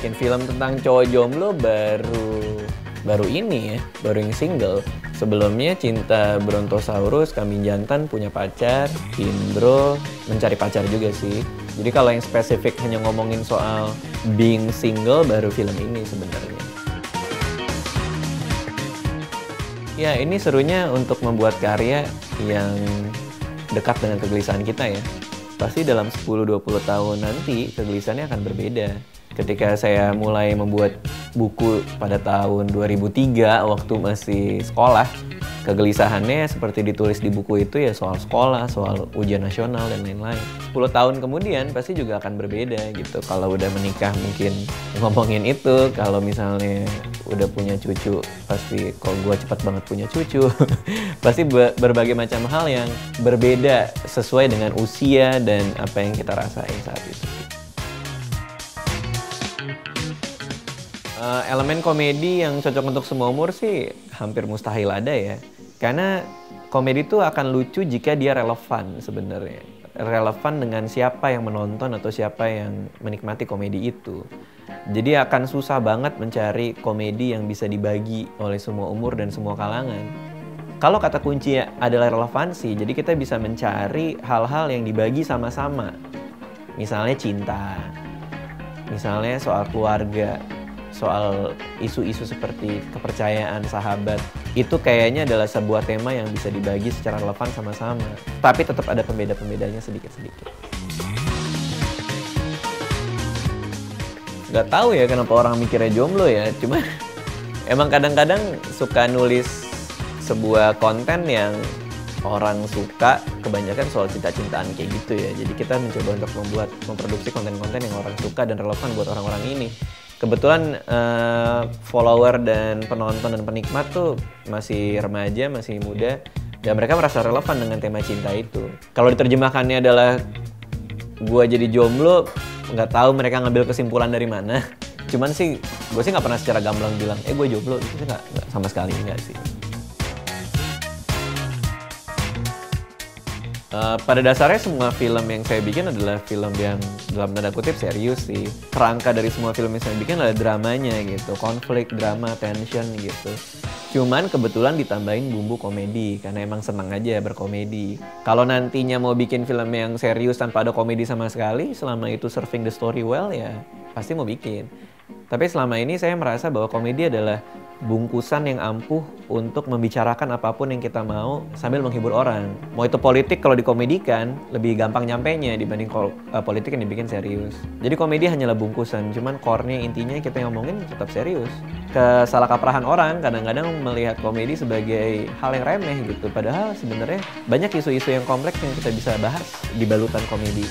bikin film tentang cowok jomblo baru ini ya, baru yang single. Sebelumnya Cinta Brontosaurus, Kambing Jantan, Punya Pacar, Indro, Mencari Pacar juga sih. Jadi kalau yang spesifik hanya ngomongin soal being single, baru film ini sebenarnya. Ya, ini serunya untuk membuat karya yang dekat dengan kegelisahan kita ya. Pasti dalam 10-20 tahun nanti kegelisahannya akan berbeda. Ketika saya mulai membuat buku pada tahun 2003 waktu masih sekolah, kegelisahannya seperti ditulis di buku itu ya soal sekolah, soal ujian nasional dan lain-lain. 10 tahun kemudian pasti juga akan berbeda gitu. Kalau udah menikah mungkin ngomongin itu, kalau misalnya udah punya cucu pasti kok gue cepat banget punya cucu. Pasti berbagai macam hal yang berbeda sesuai dengan usia dan apa yang kita rasain saat itu. Elemen komedi yang cocok untuk semua umur sih hampir mustahil ada ya. Karena komedi itu akan lucu jika dia relevan sebenarnya. Relevan dengan siapa yang menonton atau siapa yang menikmati komedi itu. Jadi akan susah banget mencari komedi yang bisa dibagi oleh semua umur dan semua kalangan. Kalau kata kunci adalah relevansi, jadi kita bisa mencari hal-hal yang dibagi sama-sama. Misalnya cinta, misalnya soal keluarga, soal isu-isu seperti kepercayaan, sahabat. Itu kayaknya adalah sebuah tema yang bisa dibagi secara relevan sama-sama. Tapi tetap ada pembeda-pembedanya sedikit-sedikit. Gak tahu ya kenapa orang mikirnya jomblo ya. Cuma emang kadang-kadang suka nulis sebuah konten yang orang suka, kebanyakan soal cinta-cintaan kayak gitu ya. Jadi kita mencoba untuk memproduksi konten-konten yang orang suka dan relevan buat orang-orang ini. Kebetulan follower dan penonton dan penikmat tuh masih remaja, masih muda, dan mereka merasa relevan dengan tema cinta itu. Kalau diterjemahkannya adalah gua jadi jomblo, nggak tahu mereka ngambil kesimpulan dari mana. Cuman sih, gue sih nggak pernah secara gamblang bilang, gue jomblo, itu sih nggak sama sekali nggak sih. Pada dasarnya semua film yang saya bikin adalah film yang dalam tanda kutip serius sih. Kerangka dari semua film yang saya bikin adalah dramanya gitu, konflik, drama, tension gitu. Cuman kebetulan ditambahin bumbu komedi, karena emang senang aja berkomedi. Kalau nantinya mau bikin film yang serius tanpa ada komedi sama sekali, selama itu serving the story well ya pasti mau bikin. Tapi selama ini saya merasa bahwa komedi adalah bungkusan yang ampuh untuk membicarakan apapun yang kita mau sambil menghibur orang. Mau itu politik kalau dikomedikan lebih gampang nyampainya dibanding politik yang dibikin serius. Jadi komedi hanyalah bungkusan, cuman core-nya intinya kita ngomongin tetap serius. Kesalahkaprahan orang kadang-kadang melihat komedi sebagai hal yang remeh gitu. Padahal sebenarnya banyak isu-isu yang kompleks yang kita bisa bahas di balutan komedi.